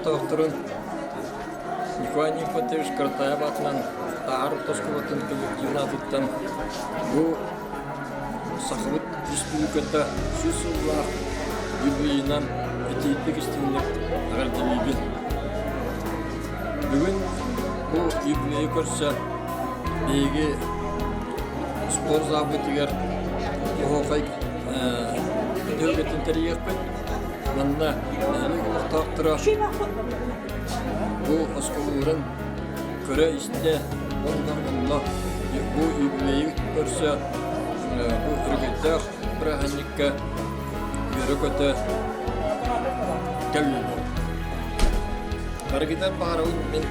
Doktorun Николай Николаевич Картаев атынан тағар тосқылатын коллективін атыттан бұл Сақыбыт республикада 100 жылға юбилейінен әтейттік істемілік ағардылейбін. Бүгін бұл юбилей көрсе бейге спор забытыгер оғай дөғетін тәрейекпен мұнда әлі ұқтақтыра бұл осқылығырын көрі істе онда бұл юбилей көрсе бұл үргеттер бір әнікке бері көті кәлі. Әргетер бағарауын мен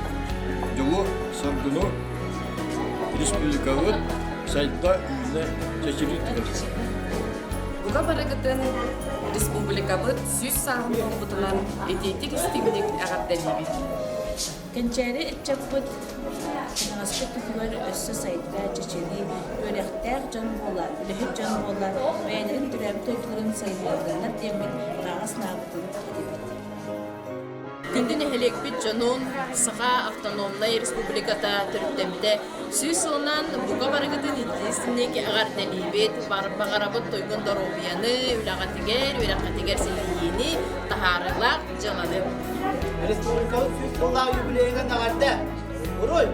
жолу саргыну республикалық сайтта үйіне чәчері түгір. Буга барагытын республикабыт сүз сағын бұтынан етейтік істемдік ағардалебет. Кенчәре этчаппыт Наспет түгөр өссө сайтта чечени өрәхтәк жан бола, үләһеп жан бола, бәйләрен түрәп төйтүрен сайлардан демин рагас нагытын кедет. Күндүн эһелекпит жонун Саха автономный республиката төрүттемде сүз сылынан буга барагытын идисинеки ағардалебет бағарабыт тойгон доробияны үләгатигер силиини тахарылак жалады. Республикалық сүз сыллаа юбилейге нагарды. Уруй!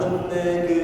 Altyazı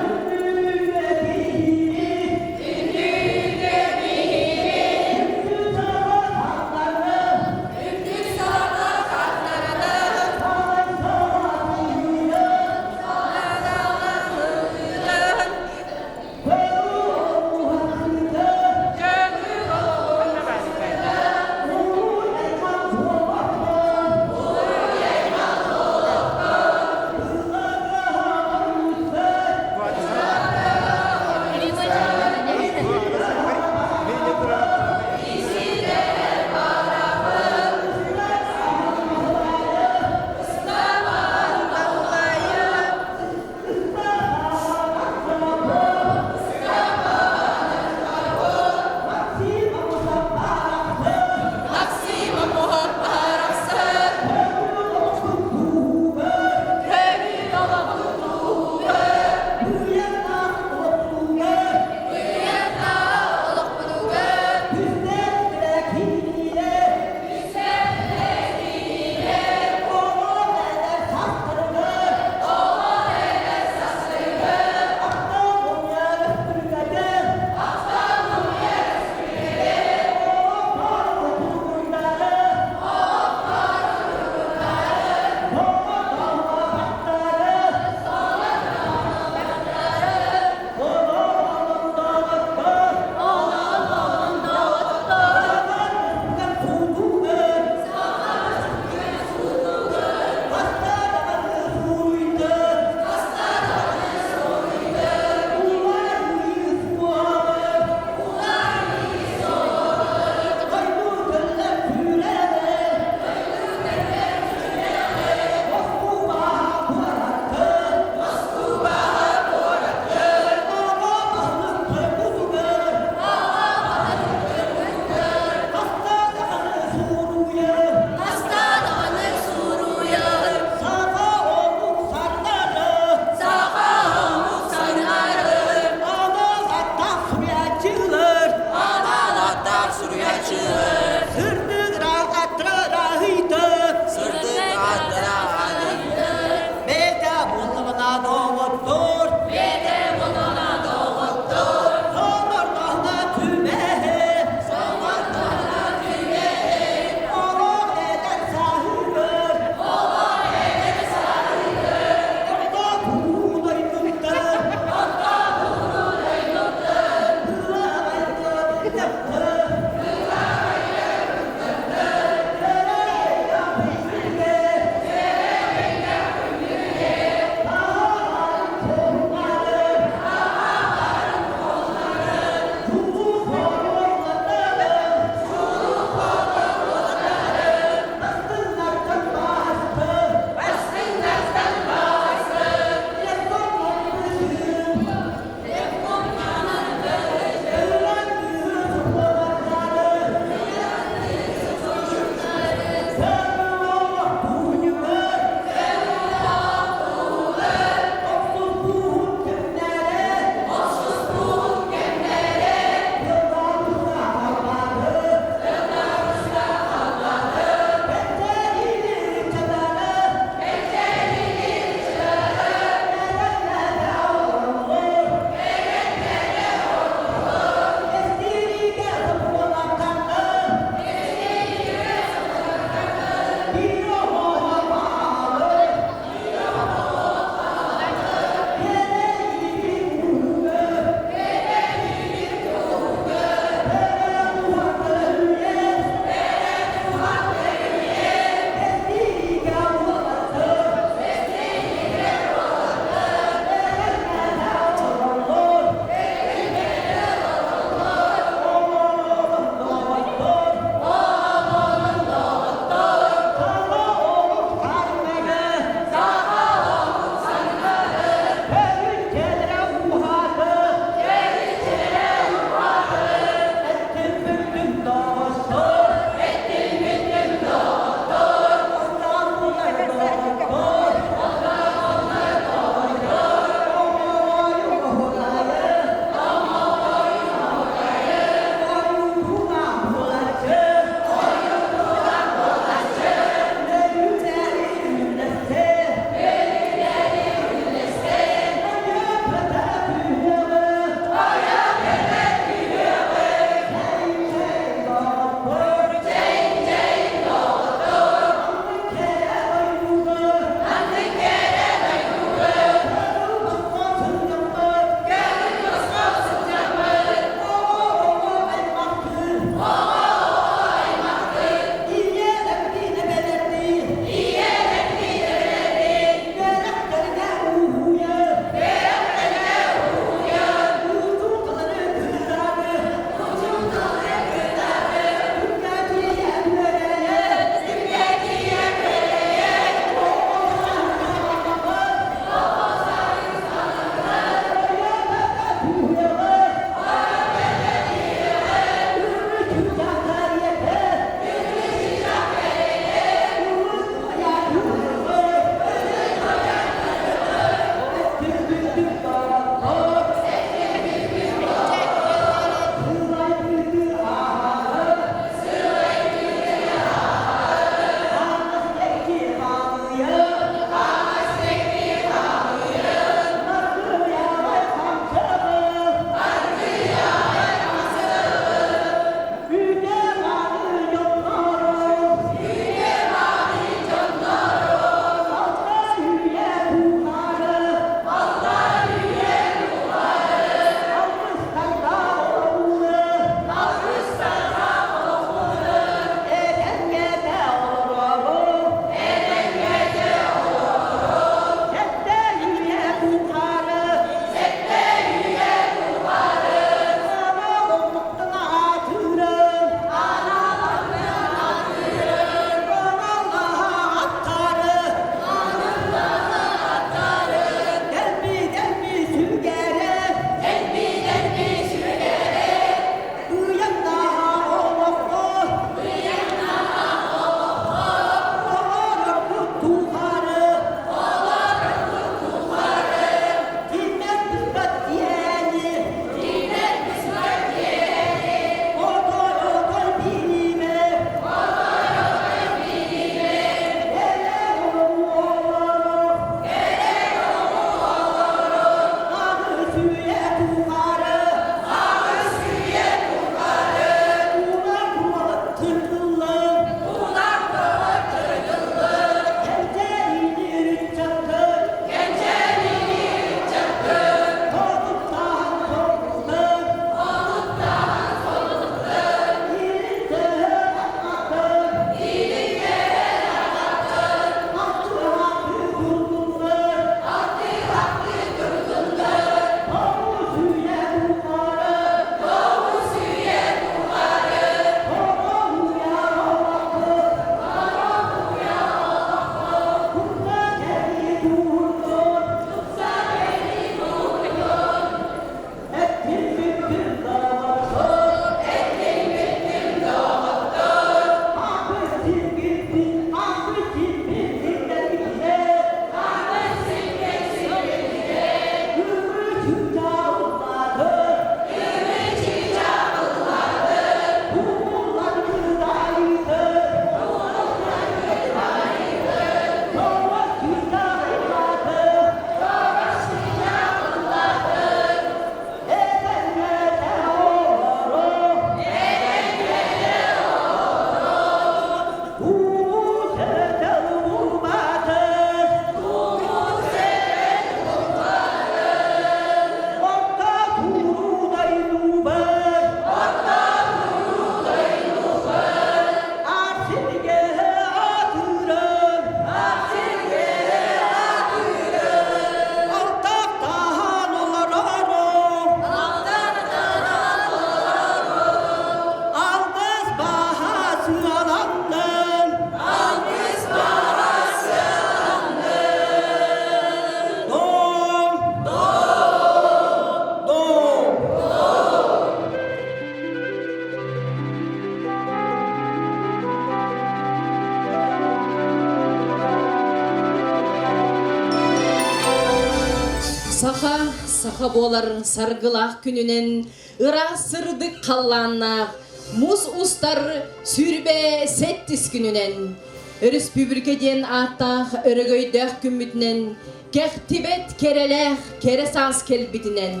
Баха болар саргылақ күнінен, ыра сырдық қалланна, муз устар сүрбе сеттіс күнінен, республикаден аттақ өрігөйдәқ күмітінен, кәқтібет кереләқ кересас келбітінен,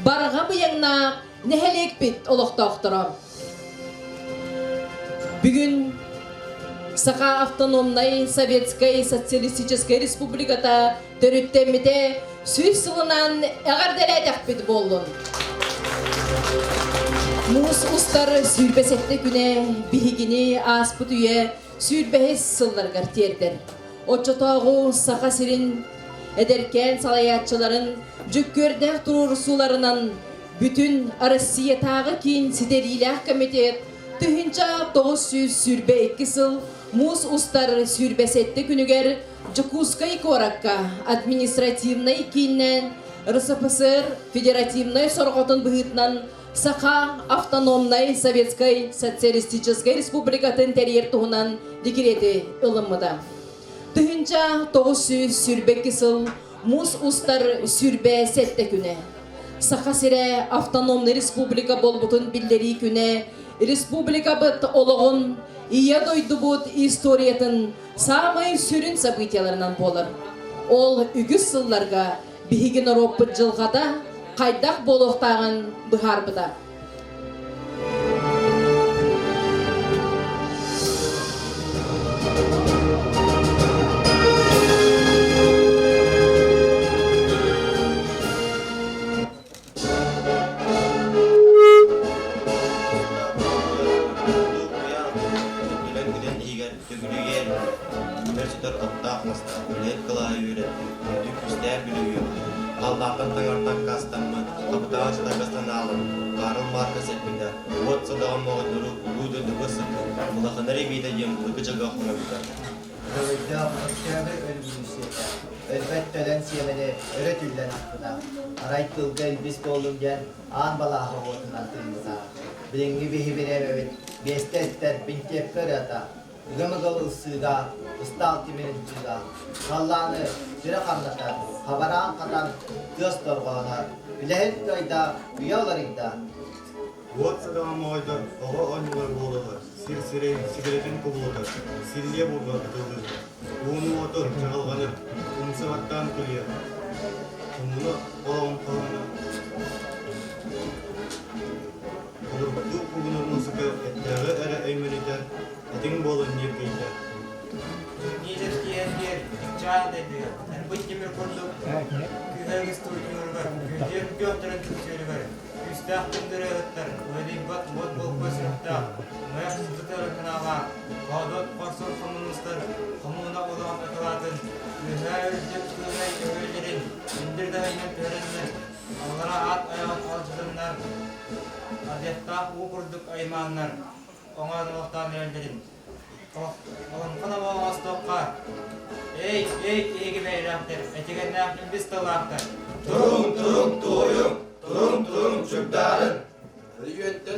барға бұяңна нәхелек бит олықтақтырам. Бүгін Саха автономной Советской Социалистической Республиката төрүттемите сөз сылынан әғарделәдәк бит болын. Мус устары сүрбесетті күне бігігіні аспыт үйе сүрбәхес сылларғар тердер. Отчотағу Саха сирин әдеркен салаятчыларын жүккөрдәк тұрur суларынан бүтін Россия тағы кейін сидериләк комитет түхінча 900 сүрбе 2 сыл мус устар сүрбесетті күнігер Жукускай коракка административный кейіннен РСФСР федеративный сорғотын бұғытнан Саха автономной Советской Социалистической Республикатын терьер туғынан декреті ылымыда. Түхінча 900 сүрбе 2 сыл мус устар сүрбе сетті күні. Саха сире автономный республика болбутын биллери күне республика быт олығын ия дойду бұд историятын самай сүрін событияларынан болыр. Ол үгіз сылларға бігін ороппы жылғада қайдақ болуқтағын бұхарбыда. Allah'tan tayartan kastanma, kapıdağı çıtakastan alın, karın marka sepinde, ot sadağın mağduru, uludu dıbısı, ulakınları bideyim, lıkıca gahına biter. Rövüdde Müşteri ölümünüsü. Elbette lensiyemede öğretülen hakkında. Araytılgı elbis dolungen an balahı otundan tırmıza. Bilingi bihi biremevet, bestetler bintep kırata. Gımıgılı ısıga, ıstal timinin çıga. Kallanı süre kanlatar, habaran katan göz torğalar. Bilehit kayda, üyalarında. Ot sadağın mağdur, oğa oynular boğulur, sir-sireyin sigaretin kubulur, silliye bulgar kıtılır. Uğunu otur, çağılganır, umsavattan kılıyor. Umunu olağın kalını. Olurdu kugunur musika, etleri ere eymenidir, etin bolun yirgeydir. Nidir diyen yer, çağın ediyor. Yani bu demir kurduk, güzelgis tuğuyorlar, güzel göktürün tutuyorlar. Üstah kundura ötler, öyle bat mod bol koşrukta, mayaksızlıklar kınağa, bağdat basur komünistler, komuna olan akıladın, her ülkep kılmay öğrelerin, indir dayının törenler, Allah'a at ayağın alçıdınlar, adetta u kurduk aymanlar, ona noktan öldürün. Oğlum kana bağız toqqa, ey gibi eylakter, etigen naflim biz tılakter. Turun toyum çökdarın.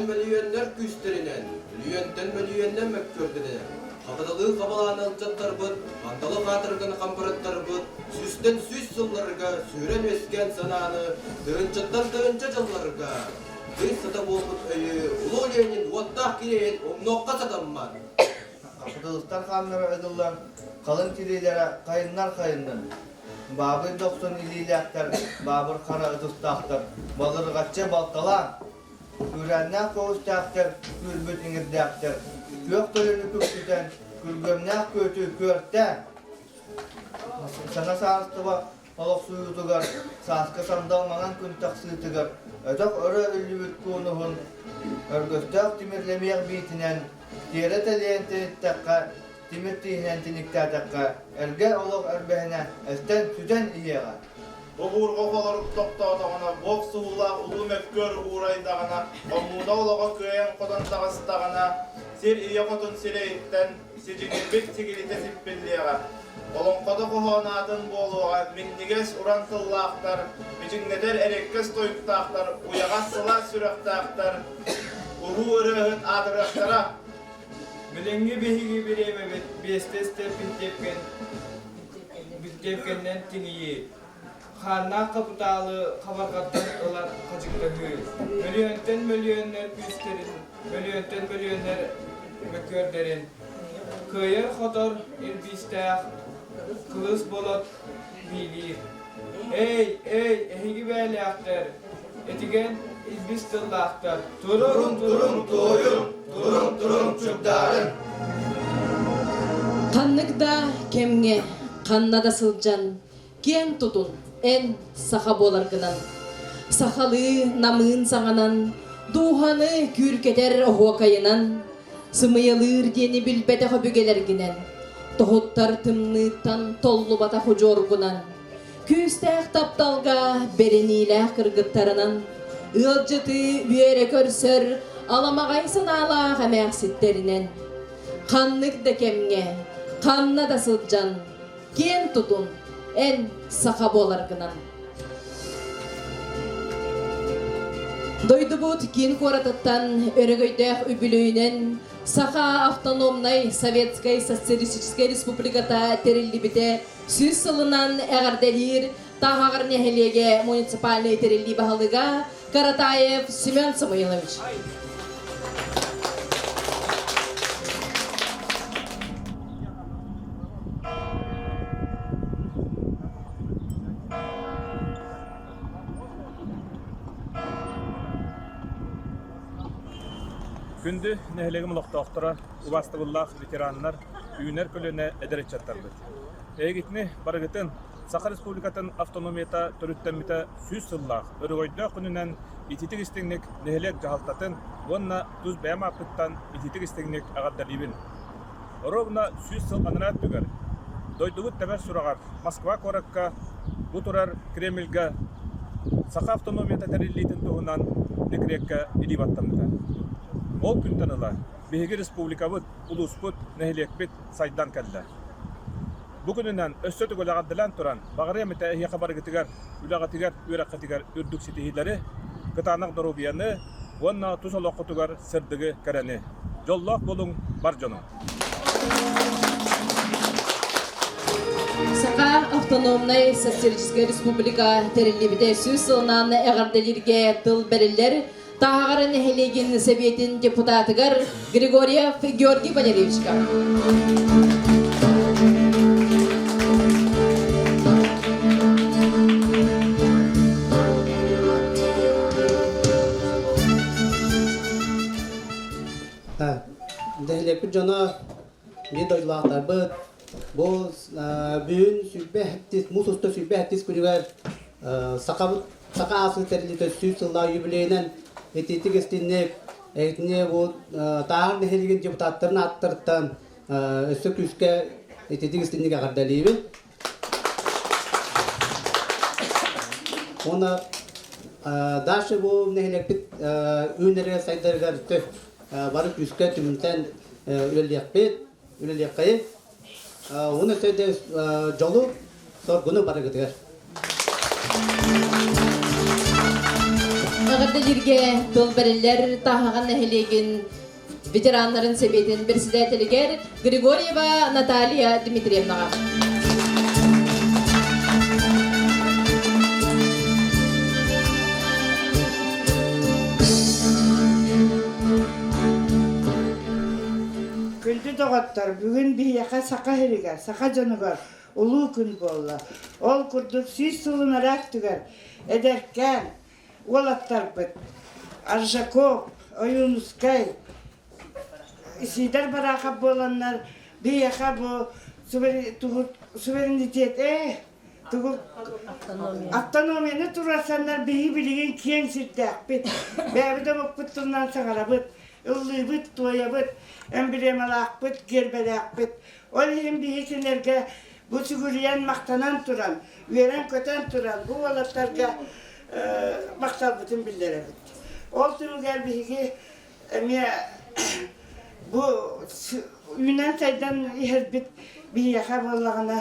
Miliyönler küsterinen, miliyönler mekkördinen. Kapıdalığı kabalanın çattarбыт, andalı katırgın kampırıttarbыт, süsten süs sıllarga, süren esken sananı, dığınçattan жылларга. Bir sata bolbut öyü, ulu Lenin, vattah kireyen, omnoqqa satanman. Kapıdalıktan kanlara ödüller, kalın tililere kayınlar. Babır 90 ililekler, babır kara ödüstaktır, balır gatça baltalan. Gürenler koğuştaktır, gülbüt ingirdektir. Gök dölünü küpsüten, gülgömler kötü körtten. Sana sarıstıva, balık suyu tıgar, saskı sandalmanan gün taksığı tıgar. Ödök örü ölübüt konuhun, örgüstök timirlemeyek bitinen, diğeri teleyen tenittekka, timir tihinen tiniktetekka, ergel oluk erbehine, esten süten iyeğe. Oğur qofalarıp toqtağına, bok suğula ulu mekkör uğraydağına, omuna olağa köyen qodan tağıstağına, sir iya qotun sileyitten, sicigilbik sigilite sippelliğe. Olonqoda qohonatın boluğa, minniges uran kıllaqtar, bicingneder erekkes toyuktaqtar, uyağa sıla süröktaqtar, uhu ırıhın adırıqtara. Bilingi bihigi bilemebet, besteste bintepkenden tingiyi. Xanna kapitalı kabargattan olan kacıkları, milyonlar küsterin, milyonlar mökörlerin, kıyır xotor elbistah, kılıs bolat bilir. Ehigi beyliaktar, etigen ilbistillahtar, turun çöpdarın. Kanlıkda kemge, kanna da sılcan, gen tutun, en saha bolargınan. Sahalı namın sağanan, duhanı kürketer ohuakayınan, sımıyalır diyeni bilbete höbügelerginen, tohuttar tımnıttan tollu bata hocorgunan, küstэх taptalga bereniyle kırgıttarınan, ılcıtı üyere körsör, alamagaysın ala hemeksitlerinen. Kanlık da kemge, kanna da sılcan, gen tutun, en saha bolargınan. Doydubut kin koratattan örgöydek übülüğünen Saha Автономнай Советской Социалистической Республиката териллибите süz сылынан әғарделер тағағыр нәхелеге муниципальный терилли бағалыға Каратаев Семен Самойлович. Күнді нәхелегі мұлықтақтыра ұбастығыллақ ветеранлар үйінер көліне әдірет жаттарды. Әйгетіне барығытын Саха Республикатын автономията түріттәміті сүз сыллақ өрігойды күнінен ититік істігнік нәхелек жағалтатын онна тұз бәйім апыттан ититік істігнік ағаддалибін. Ровна сүз сыл анырат түгер. Дойдығыт тәбәр сұрағар Москва коракка бұтырар Кремльға Саха автономията тәрелейтін тұғынан некрекка елибаттамыда. Ол күнтен ыла, Беги республикабыт, улуспыт, нәхелекпет сайдан кәлді. Бүгінінен өссөті көлағаддылан тұран, бағария мәті әйеқа барғытығар, үлағатығар, үйраққатығар үрдік сетихилері, кытанақ дұрубияны, онна тұсал оқытығар сірдігі кәрәні. Жоллақ болың бар жоның. Саха Автономнай Социалистическая Республика териллибите сүз сылынан әғарделерге тыл бәрілер, Тағағары нәхелеген Советін депутатығар Григорьев Георгий Валерьевичка. Дәхелепі жона не дойлақтар бұд. Бұл бүйін сүйбе әттіз, мұсысты сүйбе әттіз күрігер сақа асын тәріліті сүйіп сылла юбилейінен Этитик истинник, этне вот тағыр нәхелеген депутаттарын аттырттан өсі күске этитик истинник ағардалейбі. Оны дашы бұл нәхелекпет үйінерге сайдарға үсті бары күске түмінтен үлелеққайы. Оны сөйде жолу соргуны бары күтігер. Ағырдалерге тыл бәрілер тағаған нәхелеген ветеранларын себетін председателігер Григорьева Наталья Дмитриевнаға. Күлді доғаттар, бүгін бейяқа сақа херігер, сақа жанығар, ұлу күн болла. Ол күрдік сүйіз сұлын арақ түгер, әдеркен, Олаттар бұд, Аржаков, Ойунускай, Сидар барақа боланлар, бейяқа бұл суверенитет, автономияны тұрасанлар бейі білеген кен сірдәк бұд, бәбіді мұқ бұд тұрнан саңара бұд, ұлы бұд, тоя бұд, әмбіремалақ бұд, гербәләк бұд. Ол ең бейі кенерге бұл сүгіриян мақтанан тұран, үйерен көтен тұран, бұл олаттарға мақтал бүтін білдері бүт. Ол түмігер бейге бұл үйінен сайдан ехер бүт бейеқа болағына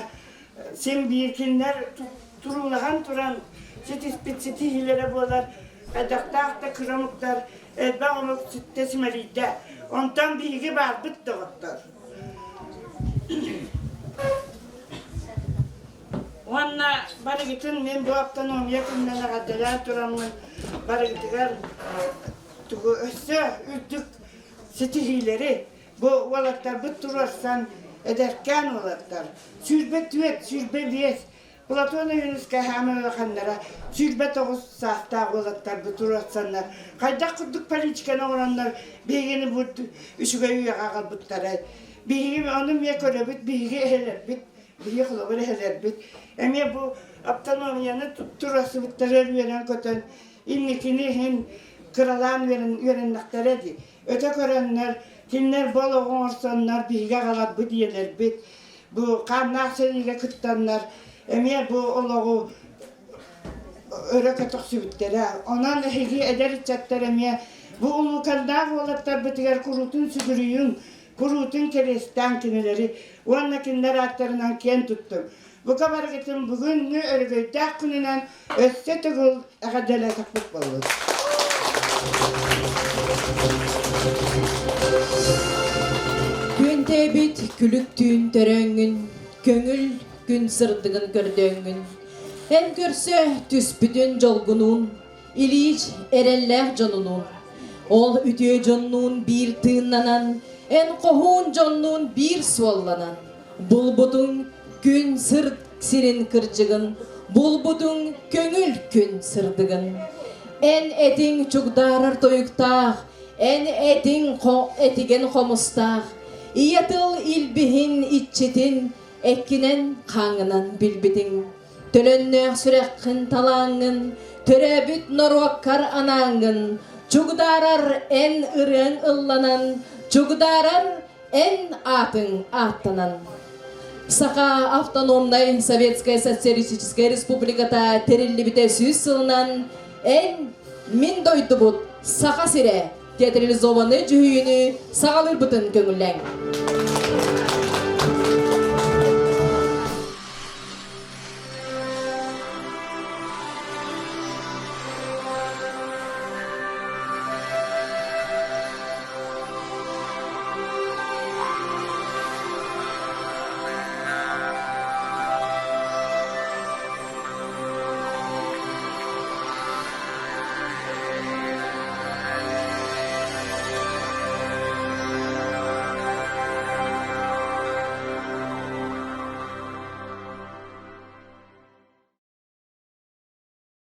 сен бейекенлер тұрулаған тұран сетиспетсетихилері болар, қадақтақта күрамықтар, әдбағымық сүттесімелейді. Онтан бейге бар бүт дұғыттар. Onunla bari gittin men bu автономия күннен ағадыла тұрамын. Bari gittiler üzdük stihiyleri. Bu olatlar bu turarsan ederken olatlar. Sürbet düet, sürbe biyes. Platona Yunus'ka hemen bakanlara sürbe 9 saatte olatlar bu turarsanlar. Kayda kurduk politikanı oranlar beygini bu üçüge üyağa kalbutlara. Beygi onun ya körebit, beygi eheler bit. Beygi kılıbır eheler bit. Eme bu автономияны turası bitler veren köten. İnnikini hem kralan verenlikler edi. Öte körenler, kimler bol oğursanlar, beygi kalab bu diyeler bit. Bu kannak seriyle kıttanlar. Eme bu oluğu örek sübütlere. Onan hegi eder içatlar eme. Bu ulukandak olatlar bitiger kurutun sügürüyün. Kurutun keresten kinileri. Onunla kinler atlarından ken tuttum. Bu kadar gittim bugün ne örgüydek gününden össe tügül ağadala taklık olur. Günte bit külüktüğün töröngün, köngül gün sırdığın gördöngün. En görse tüspüdün jolgunun, iliç erelleh jonunun. Ol ütüye jonunun bir tığınlanan, en kohun jonunun bir suallanan. Bulbudun gün sırt sirin kırcıgın, bulbudun köngül gün sırdıgın. En etin çugdarar toyuktağ, en etin etigen homustağ. İyatıl ilbihin iççetin, ekkinen kanınan bilbitin. Tölönnöğ sürekkin talağın, törebüt norvakkar anağın. Çugdarar en ırın ıllanan, çugdarar en atın attanan. Саха автономная Советская Социалистическая Республиката терилли бите сүз сылынан эн мин дойдубут саха сире театрализованный жүйүнү сагалыр бутын көңүлләң.